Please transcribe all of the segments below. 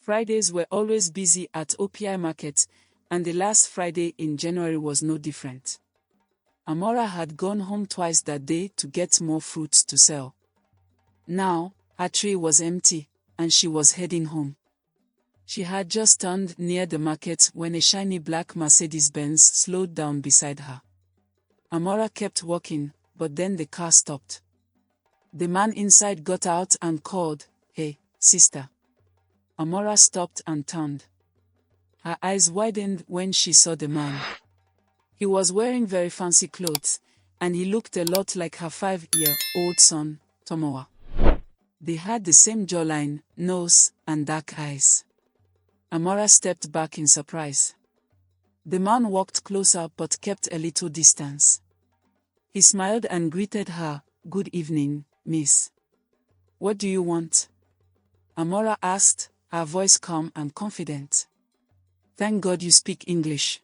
Fridays were always busy at OPI Market, and the last Friday in January was no different. Amora had gone home twice that day to get more fruits to sell. Now, her tray was empty, and she was heading home. She had just turned near the market when a shiny black Mercedes-Benz slowed down beside her. Amora kept walking, but then the car stopped. The man inside got out and called, "Hey, sister." Amora stopped and turned. Her eyes widened when she saw the man. He was wearing very fancy clothes, and he looked a lot like her 5-year-old son, Tomowa. They had the same jawline, nose, and dark eyes. Amora stepped back in surprise. The man walked closer but kept a little distance. He smiled and greeted her, "Good evening, miss. What do you want?" Amora asked, her voice calm and confident. "Thank God you speak English.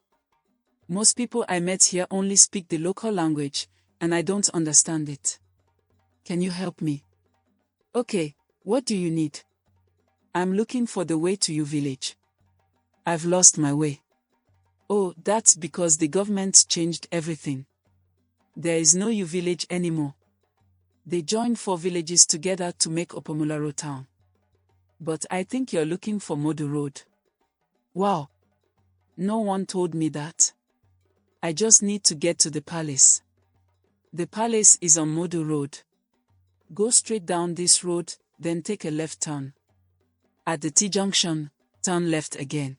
Most people I met here only speak the local language, and I don't understand it. Can you help me?" "Okay, what do you need?" "I'm looking for the way to your village. I've lost my way." "Oh, that's because the government changed everything. There is no U village anymore. They joined 4 villages together to make Opomularo town. But I think you're looking for Modu Road." "Wow. No one told me that. I just need to get to the palace." "The palace is on Modu Road. Go straight down this road, then take a left turn. At the T-junction, turn left again.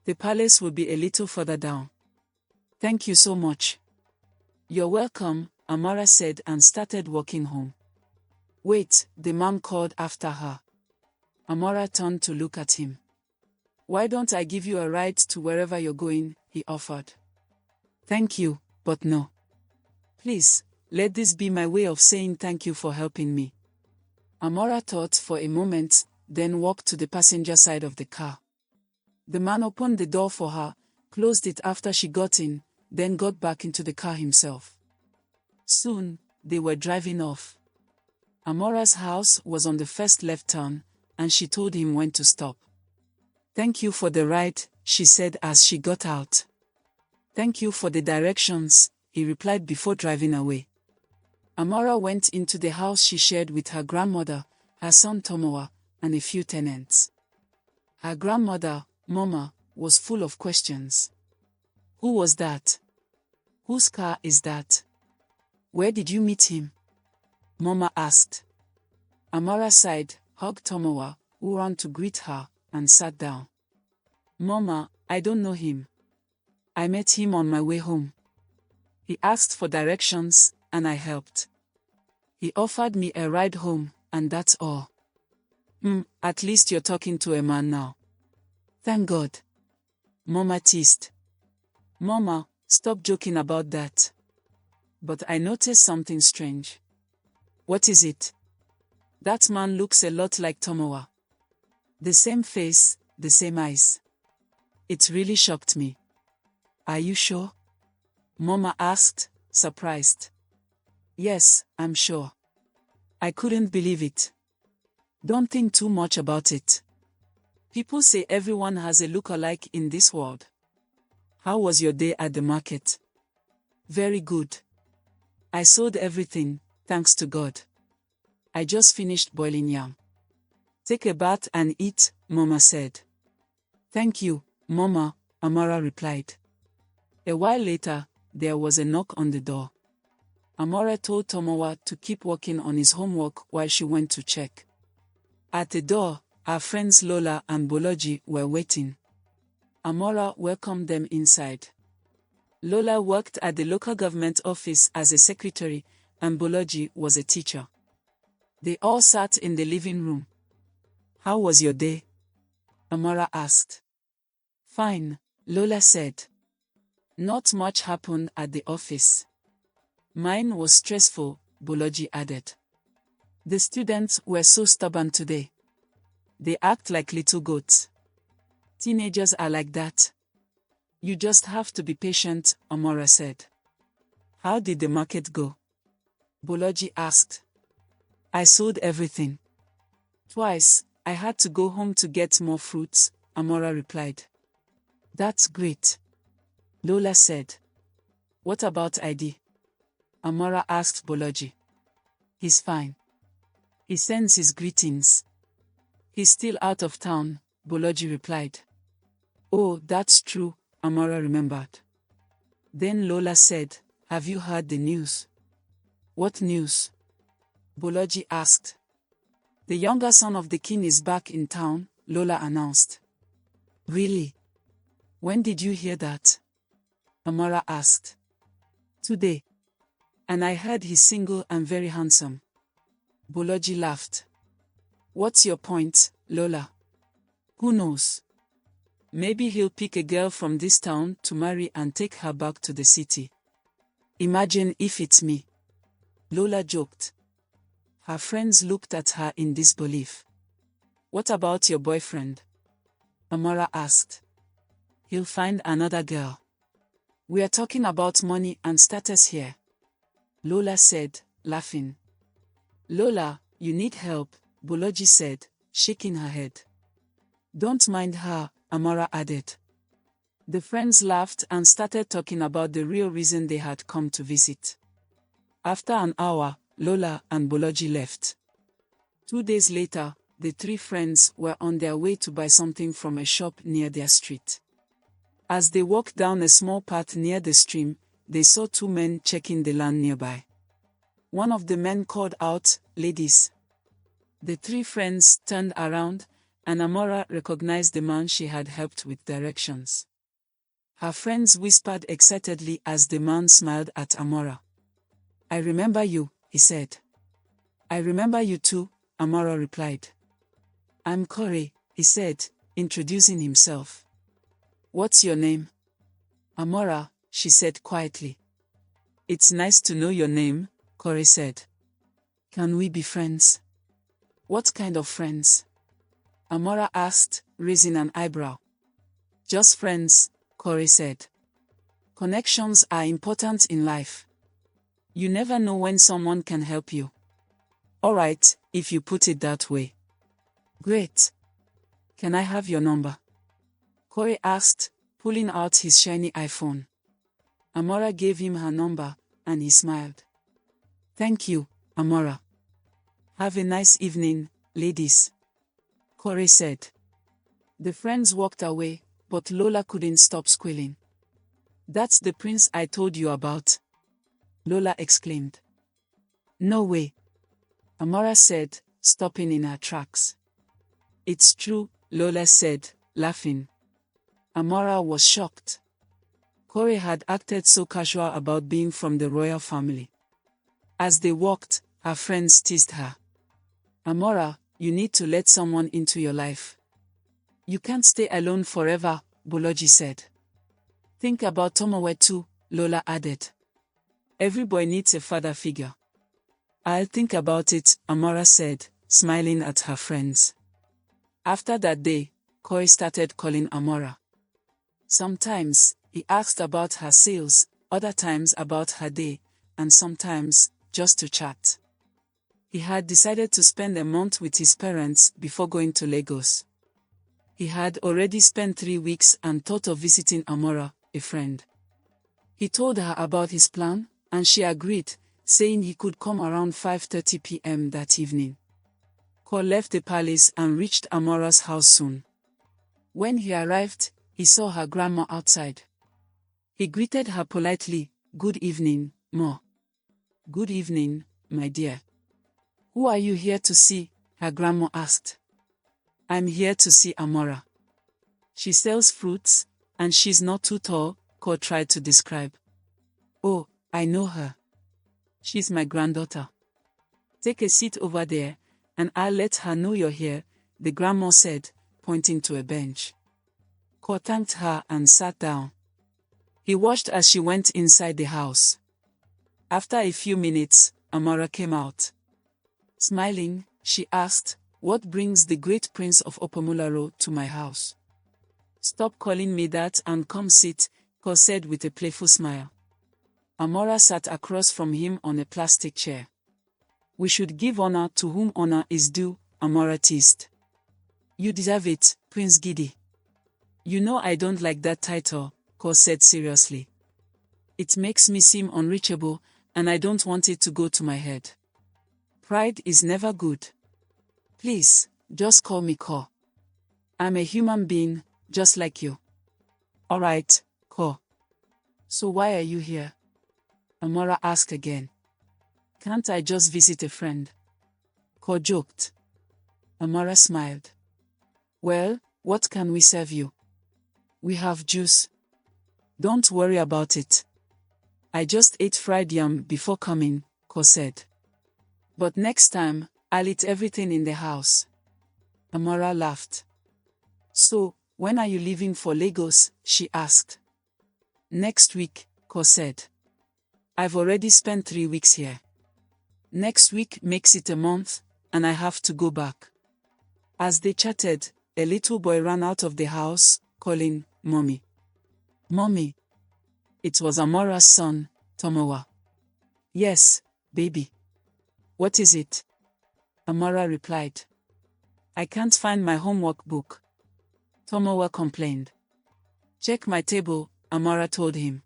The palace will be a little further down." "Thank you so much." "You're welcome," Amara said and started walking home. "Wait," the man called after her. Amara turned to look at him. "Why don't I give you a ride to wherever you're going?" he offered. "Thank you, but no. Please, let this be my way of saying thank you for helping me." Amora thought for a moment, then walked to the passenger side of the car. The man opened the door for her, closed it after she got in, then got back into the car himself. Soon, they were driving off. Amora's house was on the first left turn, and she told him when to stop. "Thank you for the ride," she said as she got out. "Thank you for the directions," he replied before driving away. Amora went into the house she shared with her grandmother, her son Tomowa, and a few tenants. Her grandmother, Mama, was full of questions. "Who was that? Whose car is that? Where did you meet him?" Mama asked. Amora sighed, hugged Tomowa, who ran to greet her, and sat down. "Mama, I don't know him. I met him on my way home. He asked for directions, and I helped. He offered me a ride home, and that's all." At least you're talking to a man now." "Thank God." Mama teased. "Mama, stop joking about that." "But I noticed something strange." "What is it?" "That man looks a lot like Tomowa. The same face, the same eyes. It really shocked me." "Are you sure?" Mama asked, surprised. "Yes, I'm sure. I couldn't believe it. Don't think too much about it. People say everyone has a look-alike in this world." "How was your day at the market?" "Very good. I sold everything, thanks to God. I just finished boiling yam." "Take a bath and eat," Mama said. "Thank you, Mama," Amara replied. A while later, there was a knock on the door. Amora told Tomowa to keep working on his homework while she went to check. At the door, her friends Lola and Boloji were waiting. Amora welcomed them inside. Lola worked at the local government office as a secretary, and Boloji was a teacher. They all sat in the living room. "How was your day?" Amora asked. "Fine," Lola said. "Not much happened at the office." "Mine was stressful," Boloji added. "The students were so stubborn today. They act like little goats. Teenagers are like that. You just have to be patient," Amora said. "How did the market go?" Boloji asked. "I sold everything. Twice, I had to go home to get more fruits, Amora replied. That's great, Lola said. What about ID? Amora asked Bolaji. He's fine. He sends his greetings. He's still out of town, Bolaji replied. Oh, that's true, Amora remembered. Then Lola said, have you heard the news? What news? Bolaji asked. The younger son of the king is back in town, Lola announced. Really? When did you hear that? Amora asked. Today. And I heard he's single and very handsome. Bolaji laughed. What's your point, Lola? Who knows? Maybe he'll pick a girl from this town to marry and take her back to the city. Imagine if it's me. Lola joked. Her friends looked at her in disbelief. What about your boyfriend? Amora asked. He'll find another girl. We are talking about money and status here. Lola said, laughing. Lola, you need help, Bolaji said, shaking her head. Don't mind her, Amora added. The friends laughed and started talking about the real reason they had come to visit. After an hour, Lola and Bolaji left. 2 days later, the three friends were on their way to buy something from a shop near their street. As they walked down a small path near the stream, they saw two men checking the land nearby. One of the men called out, "Ladies." The three friends turned around, and Amora recognized the man she had helped with directions. Her friends whispered excitedly as the man smiled at Amora. "I remember you," he said. "I remember you too," Amora replied. "I'm Corey," he said, introducing himself. "What's your name?" "Amora," she said quietly. "It's nice to know your name," Corey said. "Can we be friends?" "What kind of friends?" Amora asked, raising an eyebrow. "Just friends," Corey said. "Connections are important in life. You never know when someone can help you." "All right, if you put it that way." "Great. Can I have your number?" Corey asked, pulling out his shiny iPhone. Amora gave him her number, and he smiled. "Thank you, Amora. Have a nice evening, ladies," Corey said. The friends walked away, but Lola couldn't stop squealing. "That's the prince I told you about," Lola exclaimed. "No way," Amora said, stopping in her tracks. "It's true," Lola said, laughing. Amora was shocked. Corey had acted so casual about being from the royal family. As they walked, her friends teased her. "Amora, you need to let someone into your life. You can't stay alone forever," Bolaji said. "Think about Tomowe too," Lola added. "Every boy needs a father figure." "I'll think about it," Amora said, smiling at her friends. After that day, Corey started calling Amora. Sometimes, he asked about her sales, other times about her day, and sometimes, just to chat. He had decided to spend a month with his parents before going to Lagos. He had already spent 3 weeks and thought of visiting Amora, a friend. He told her about his plan, and she agreed, saying he could come around 5:30 p.m. that evening. Cole left the palace and reached Amora's house soon. When he arrived, he saw her grandma outside. He greeted her politely, "Good evening, Ma." "Good evening, my dear. Who are you here to see?" her grandma asked. "I'm here to see Amora. She sells fruits, and she's not too tall," Cole tried to describe. "Oh, I know her. She's my granddaughter. Take a seat over there, and I'll let her know you're here," the grandma said, pointing to a bench. Cole thanked her and sat down. He watched as she went inside the house. After a few minutes, Amora came out. Smiling, she asked, "What brings the great prince of Opomularo to my house?" "Stop calling me that and come sit," Cole said with a playful smile. Amora sat across from him on a plastic chair. "We should give honor to whom honor is due," Amora teased. You deserve it, Prince Giddy. You know I don't like that title, Ko said seriously. It makes me seem unreachable, and I don't want it to go to my head. Pride is never good. Please, just call me Ko. I'm a human being, just like you. Alright, Ko. So why are you here? Amora asked again. Can't I just visit a friend? Ko joked. Amora smiled. Well, what can we serve you? We have juice. Don't worry about it. I just ate fried yam before coming, Ko said. But next time, I'll eat everything in the house. Amora laughed. So, when are you leaving for Lagos? She asked. Next week, Ko said. I've already spent 3 weeks here. Next week makes it a month, and I have to go back. As they chatted, a little boy ran out of the house, calling, Mommy. Mommy. It was Amora's son, Tomowa. Yes, baby. What is it? Amora replied. I can't find my homework book. Tomowa complained. Check my table, Amora told him.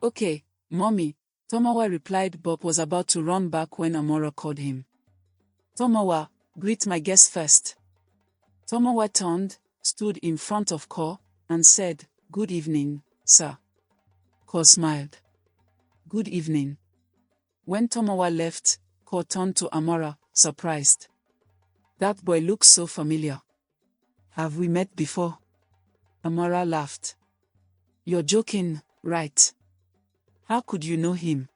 Okay, Mommy, Tomowa replied but was about to run back when Amora called him. Tomowa, greet my guest first. Tomowa turned, stood in front of Ko, and said, Good evening, sir. Ko smiled. Good evening. When Tomowa left, Ko turned to Amora, surprised. That boy looks so familiar. Have we met before? Amora laughed. You're joking, right? How could you know him?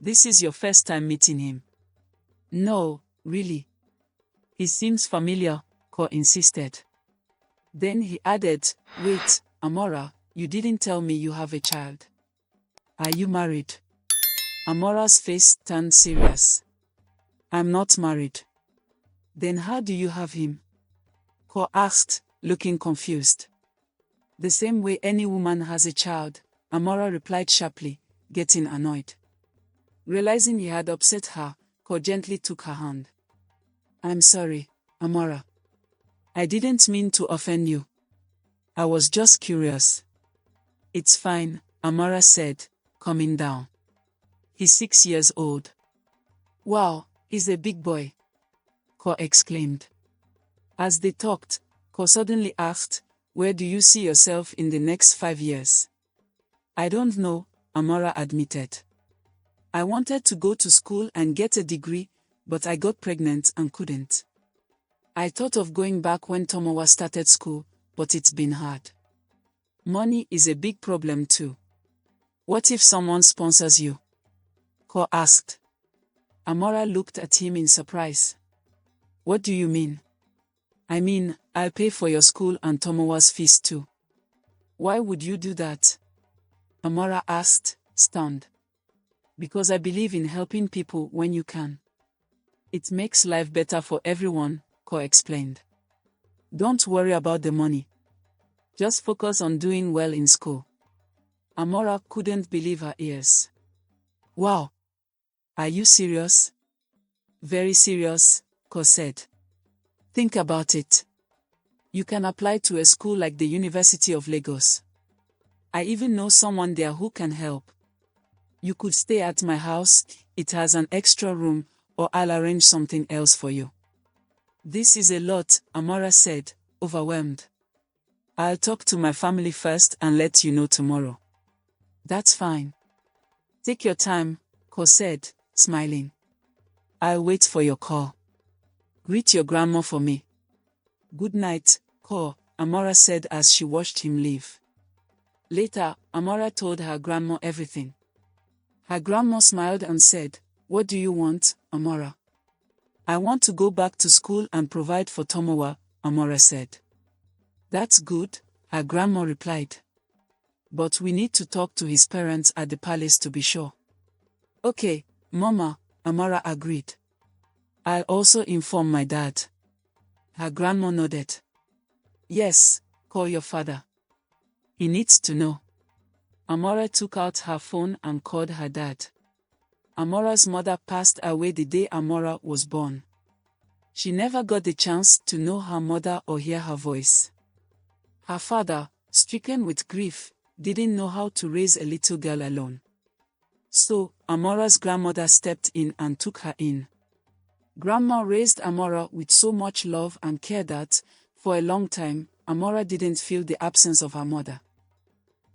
This is your first time meeting him. No, really. He seems familiar, Ko insisted. Then he added, Wait, Amora, you didn't tell me you have a child. Are you married? Amora's face turned serious. I'm not married. Then how do you have him? Ko asked, looking confused. The same way any woman has a child, Amora replied sharply, getting annoyed. Realizing he had upset her, Ko gently took her hand. I'm sorry, Amora. I didn't mean to offend you. I was just curious. It's fine, Amora said, calming down. He's 6 years old. Wow, he's a big boy, Ko exclaimed. As they talked, Ko suddenly asked, Where do you see yourself in the next 5 years? I don't know, Amora admitted. I wanted to go to school and get a degree, but I got pregnant and couldn't. I thought of going back when Tomowa started school, but it's been hard. Money is a big problem too. What if someone sponsors you? Ko asked. Amora looked at him in surprise. What do you mean? I mean, I'll pay for your school and Tomowa's fees too. Why would you do that? Amora asked, stunned. Because I believe in helping people when you can. It makes life better for everyone, Ko explained. Don't worry about the money. Just focus on doing well in school. Amora couldn't believe her ears. Wow! Are you serious? Very serious, Ko said. Think about it. You can apply to a school like the University of Lagos. I even know someone there who can help. You could stay at my house, it has an extra room, or I'll arrange something else for you. This is a lot, Amora said, overwhelmed. I'll talk to my family first and let you know tomorrow. That's fine. Take your time, Ko said, smiling. I'll wait for your call. Greet your grandma for me. Good night, Ko, Amora said as she watched him leave. Later, Amora told her grandma everything. Her grandma smiled and said, What do you want, Amora? I want to go back to school and provide for Tomowa, Amora said. That's good, her grandma replied. But we need to talk to his parents at the palace to be sure. Okay, Mama, Amora agreed. I'll also inform my dad. Her grandma nodded. Yes, call your father. He needs to know. Amora took out her phone and called her dad. Amora's mother passed away the day Amora was born. She never got the chance to know her mother or hear her voice. Her father, stricken with grief, didn't know how to raise a little girl alone. So, Amora's grandmother stepped in and took her in. Grandma raised Amora with so much love and care that, for a long time, Amora didn't feel the absence of her mother.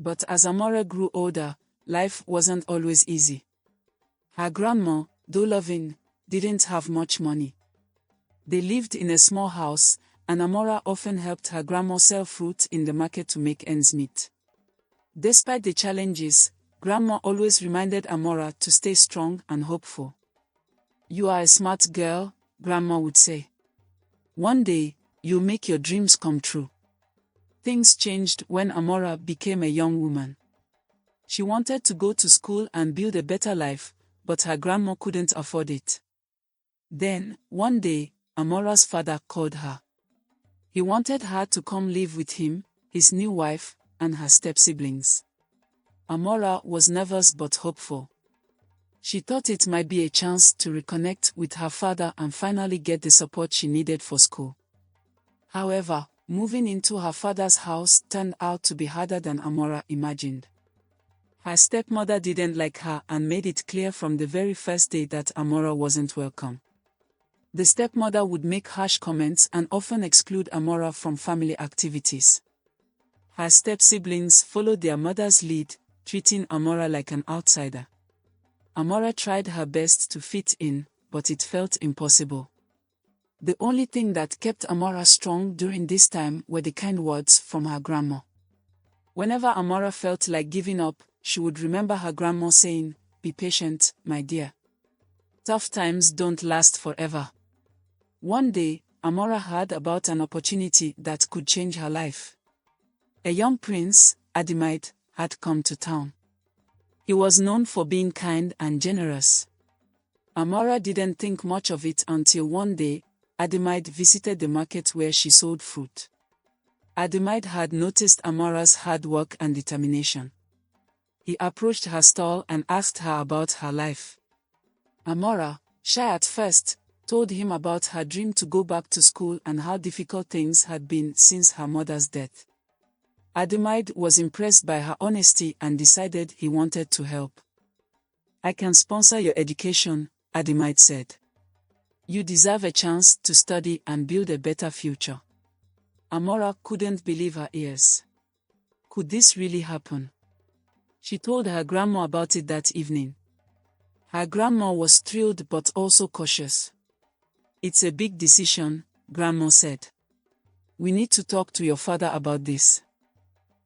But as Amora grew older, life wasn't always easy. Her grandma, though loving, didn't have much money. They lived in a small house, and Amora often helped her grandma sell fruit in the market to make ends meet. Despite the challenges, Grandma always reminded Amora to stay strong and hopeful. "You are a smart girl," Grandma would say. "One day, you'll make your dreams come true." Things changed when Amora became a young woman. She wanted to go to school and build a better life, but her grandma couldn't afford it. Then, one day, Amora's father called her. He wanted her to come live with him, his new wife, and her step-siblings. Amora was nervous but hopeful. She thought it might be a chance to reconnect with her father and finally get the support she needed for school. However, moving into her father's house turned out to be harder than Amora imagined. Her stepmother didn't like her and made it clear from the very first day that Amora wasn't welcome. The stepmother would make harsh comments and often exclude Amora from family activities. Her step-siblings followed their mother's lead, treating Amora like an outsider. Amora tried her best to fit in, but it felt impossible. The only thing that kept Amora strong during this time were the kind words from her grandma. Whenever Amora felt like giving up, she would remember her grandma saying, "Be patient, my dear. Tough times don't last forever." One day, Amora heard about an opportunity that could change her life. A young prince, ABRI, had come to town. He was known for being kind and generous. Amora didn't think much of it until one day, ABRI visited the market where she sold fruit. ABRI had noticed Amora's hard work and determination. He approached her stall and asked her about her life. Amora, shy at first, told him about her dream to go back to school and how difficult things had been since her mother's death. ABRI was impressed by her honesty and decided he wanted to help. "I can sponsor your education," ABRI said. "You deserve a chance to study and build a better future." Amora couldn't believe her ears. Could this really happen? She told her grandma about it that evening. Her grandma was thrilled but also cautious. "It's a big decision," Grandma said. "We need to talk to your father about this."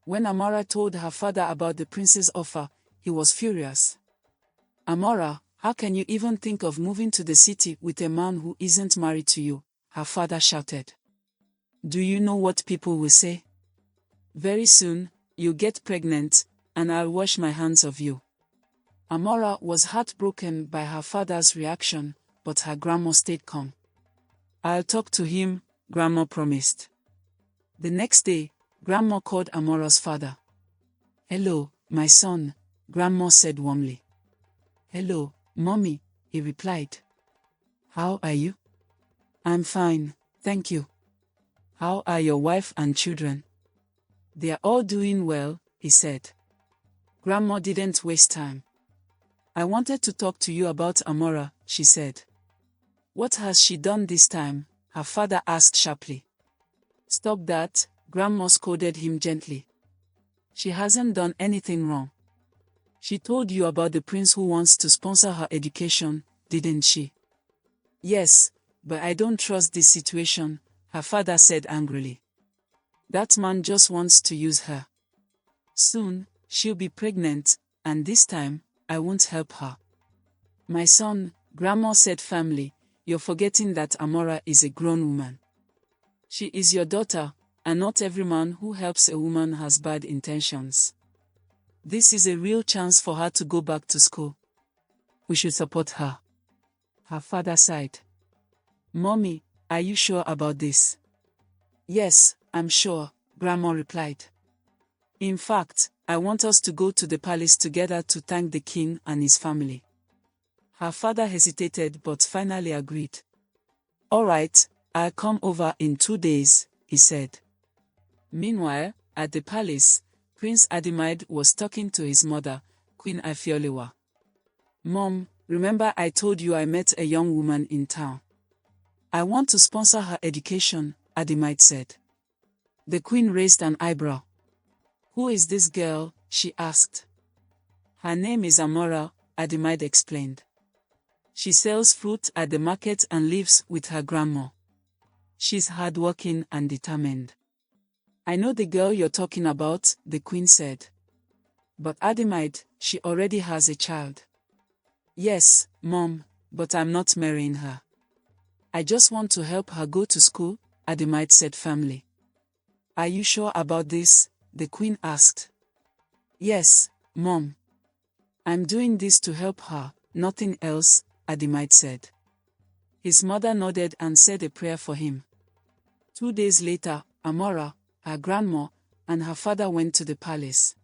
When Amora told her father about the prince's offer, he was furious. "Amora, how can you even think of moving to the city with a man who isn't married to you?" her father shouted. "Do you know what people will say? Very soon, you'll get pregnant, and I'll wash my hands of you." Amora was heartbroken by her father's reaction, but her grandma stayed calm. "I'll talk to him," Grandma promised. The next day, Grandma called Amora's father. "Hello, my son," Grandma said warmly. "Hello, Mommy," he replied. "How are you?" "I'm fine, thank you." "How are your wife and children?" "They are all doing well," he said. Grandma didn't waste time. "I wanted to talk to you about Amora," she said. "What has she done this time?" her father asked sharply. "Stop that," Grandma scolded him gently. "She hasn't done anything wrong. She told you about the prince who wants to sponsor her education, didn't she?" "Yes, but I don't trust this situation," her father said angrily. "That man just wants to use her. Soon, she'll be pregnant, and this time, I won't help her." "My son," Grandma said firmly, "you're forgetting that Amora is a grown woman. She is your daughter, and not every man who helps a woman has bad intentions. This is a real chance for her to go back to school. We should support her." Her father sighed. "Mommy, are you sure about this?" "Yes, I'm sure," Grandma replied. "In fact, I want us to go to the palace together to thank the king and his family." Her father hesitated but finally agreed. All right, I'll come over in 2 days, he said. Meanwhile, at the palace, Prince Adimide was talking to his mother, Queen Afiolewa. Mom, remember I told you I met a young woman in town. I want to sponsor her education, Adimide said. The queen raised an eyebrow. Who is this girl? She asked. Her name is Amora, Adimide explained. She sells fruit at the market and lives with her grandma. She's hardworking and determined. I know the girl you're talking about, the queen said. But Adimide, she already has a child. Yes, Mom, but I'm not marrying her. I just want to help her go to school, Adimide said firmly. Are you sure about this? The queen asked. Yes, Mom. I'm doing this to help her, nothing else, Adimide said. His mother nodded and said a prayer for him. 2 days later, Amora, her grandma, and her father went to the palace.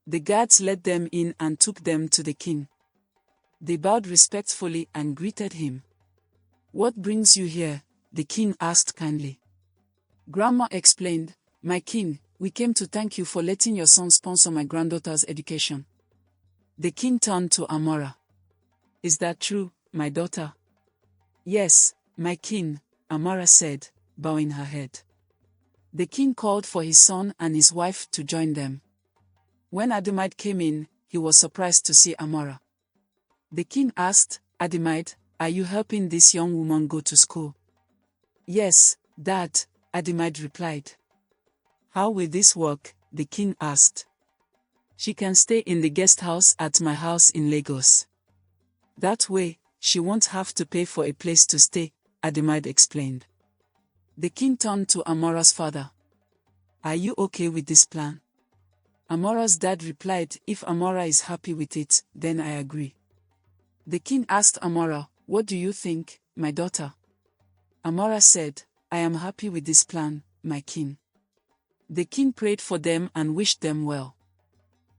The guards let them in and took them to the king. They bowed respectfully and greeted him. What brings you here? The king asked kindly. Grandma explained, My king, we came to thank you for letting your son sponsor my granddaughter's education. The king turned to Amora. Is that true, my daughter? Yes, my king, Amora said, bowing her head. The king called for his son and his wife to join them. When Adimide came in, he was surprised to see Amora. The king asked, Adimide, are you helping this young woman go to school? Yes, Dad, Adimide replied. How will this work? The king asked. She can stay in the guest house at my house in Lagos. That way, she won't have to pay for a place to stay, Adimide explained. The king turned to Amora's father. Are you okay with this plan? Amora's dad replied, If Amora is happy with it, then I agree. The king asked Amora, What do you think, my daughter? Amora said, I am happy with this plan, my king. The king prayed for them and wished them well.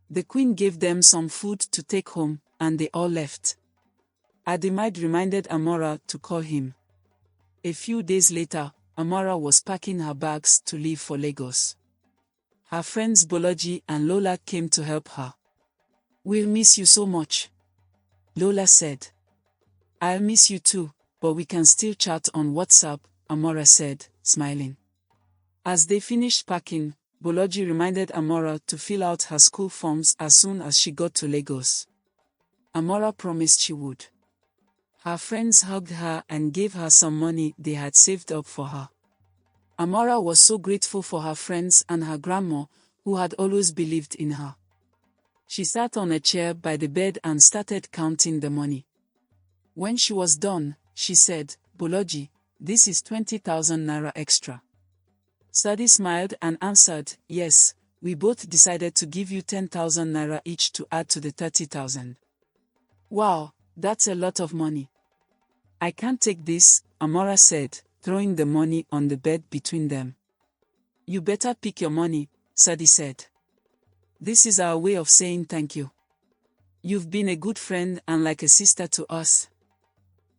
The queen gave them some food to take home, and they all left. Adimide reminded Amora to call him. A few days later, Amora was packing her bags to leave for Lagos. Her friends Bolaji and Lola came to help her. We'll miss you so much, Lola said. I'll miss you too, but we can still chat on WhatsApp, Amora said, smiling. As they finished packing, Bolaji reminded Amora to fill out her school forms as soon as she got to Lagos. Amora promised she would. Her friends hugged her and gave her some money they had saved up for her. Amora was so grateful for her friends and her grandma, who had always believed in her. She sat on a chair by the bed and started counting the money. When she was done, she said, Bolaji, this is 20,000 naira extra. Sadi smiled and answered, Yes, we both decided to give you 10,000 naira each to add to the 30,000. Wow, that's a lot of money. I can't take this, Amora said, throwing the money on the bed between them. You better pick your money, Sadi said. This is our way of saying thank you. You've been a good friend and like a sister to us.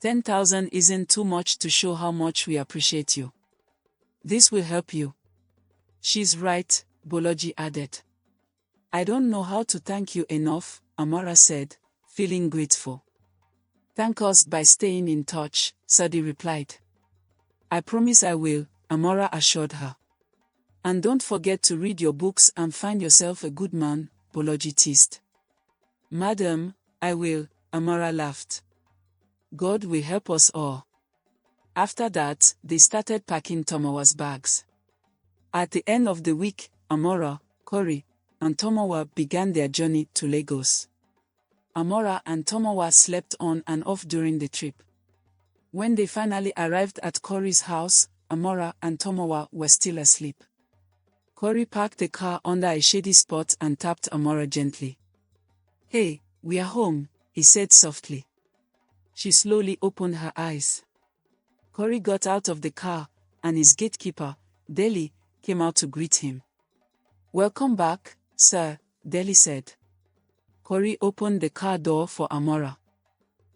10,000 isn't too much to show how much we appreciate you. This will help you. She's right, Bolaji added. I don't know how to thank you enough, Amora said, feeling grateful. Thank us by staying in touch, Sadi replied. I promise I will, Amora assured her. And don't forget to read your books and find yourself a good man, Bolaji teased. Madam, I will, Amora laughed. God will help us all. After that, they started packing Tomowa's bags. At the end of the week, Amora, Kori, and Tomowa began their journey to Lagos. Amora and Tomowa slept on and off during the trip. When they finally arrived at Kori's house, Amora and Tomowa were still asleep. Kori parked the car under a shady spot and tapped Amora gently. Hey, we are home, he said softly. She slowly opened her eyes. Kori got out of the car, and his gatekeeper, Deli, came out to greet him. Welcome back, sir, Deli said. Kori opened the car door for Amora.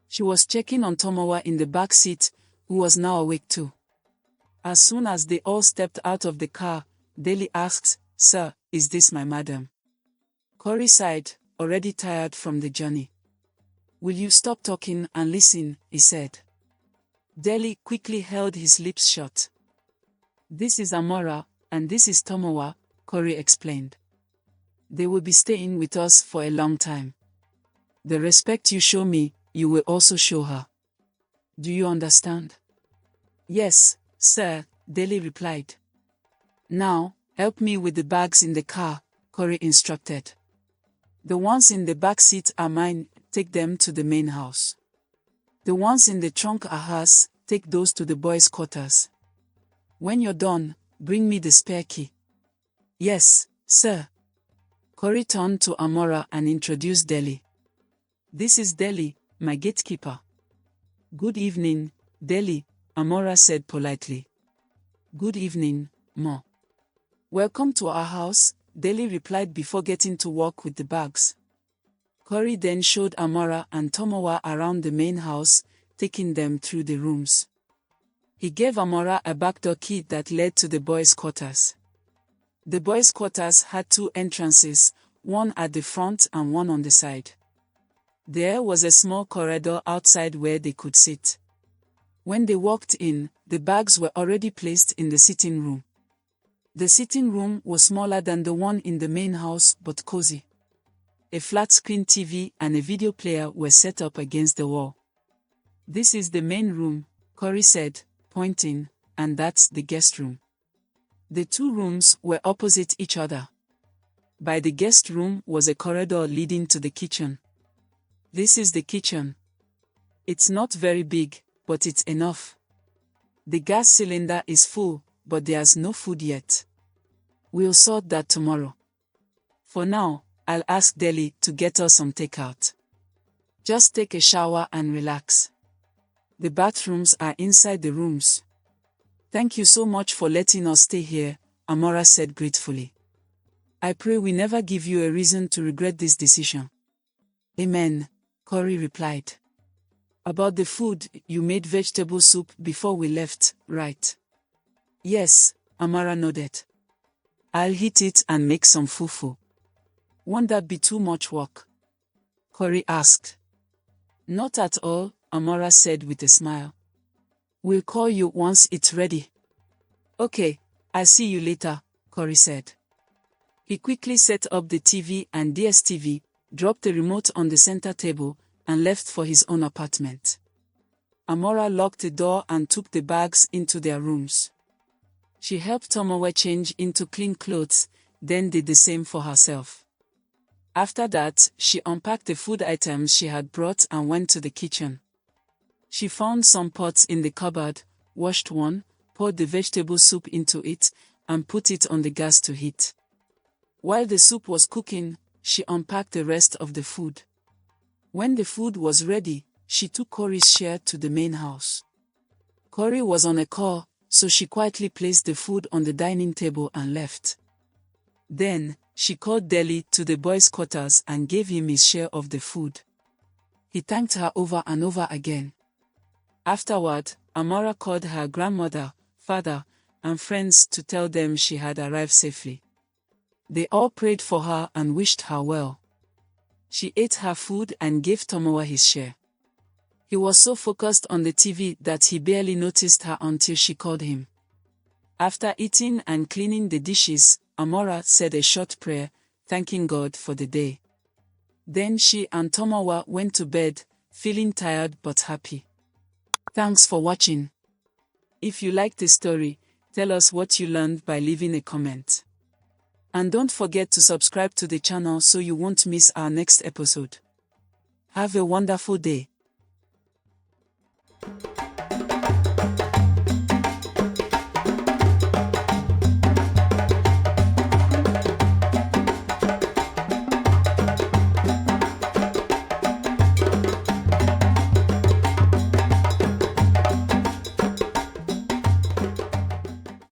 She was checking on Tomowa in the back seat, who was now awake too. As soon as they all stepped out of the car, Deli asked, "Sir, is this my madam?" Corey sighed, already tired from the journey. "Will you stop talking and listen?" he said. Deli quickly held his lips shut. "This is Amora, and this is Tomowa," Corey explained. "They will be staying with us for a long time. The respect you show me, you will also show her. Do you understand?" "Yes, sir," Deli replied. "Now, help me with the bags in the car," Corey instructed. "The ones in the back seat are mine, take them to the main house. The ones in the trunk are hers, take those to the boys' quarters. When you're done, bring me the spare key." "Yes, sir." Corey turned to Amora and introduced Deli. "This is Deli, my gatekeeper." "Good evening, Deli," Amora said politely. "Good evening, Ma." "Welcome to our house," Deli replied before getting to work with the bags. Corey then showed Amora and Tomowa around the main house, taking them through the rooms. He gave Amora a backdoor key that led to the boys' quarters. The boys' quarters had 2 entrances, one at the front and one on the side. There was a small corridor outside where they could sit. When they walked in, the bags were already placed in the sitting room. The sitting room was smaller than the one in the main house but cozy. A flat-screen TV and a video player were set up against the wall. "This is the main room," Corey said, pointing, "and that's the guest room." The 2 rooms were opposite each other. By the guest room was a corridor leading to the kitchen. "This is the kitchen. It's not very big, but it's enough. The gas cylinder is full, but there's no food yet. We'll sort that tomorrow. For now, I'll ask Deli to get us some takeout. Just take a shower and relax. The bathrooms are inside the rooms." "Thank you so much for letting us stay here," Amora said gratefully. "I pray we never give you a reason to regret this decision." "Amen," Corey replied. "About the food, you made vegetable soup before we left, right?" "Yes," Amara nodded. "I'll heat it and make some fufu." "Won't that be too much work?" Corey asked. "Not at all," Amara said with a smile. "We'll call you once it's ready." "Okay, I'll see you later," Corey said. He quickly set up the TV and DSTV, dropped the remote on the center table, and left for his own apartment. Amora locked the door and took the bags into their rooms. She helped Tomowa change into clean clothes, then did the same for herself. After that, she unpacked the food items she had brought and went to the kitchen. She found some pots in the cupboard, washed one, poured the vegetable soup into it, and put it on the gas to heat. While the soup was cooking, she unpacked the rest of the food. When the food was ready, she took Corey's share to the main house. Corey was on a call, so she quietly placed the food on the dining table and left. Then, she called Deli to the boys' quarters and gave him his share of the food. He thanked her over and over again. Afterward, Amora called her grandmother, father, and friends to tell them she had arrived safely. They all prayed for her and wished her well. She ate her food and gave Tomowa his share. He was so focused on the TV that he barely noticed her until she called him. After eating and cleaning the dishes, Amora said a short prayer, thanking God for the day. Then she and Tomowa went to bed, feeling tired but happy. Thanks for watching. If you liked the story, tell us what you learned by leaving a comment. And don't forget to subscribe to the channel so you won't miss our next episode. Have a wonderful day.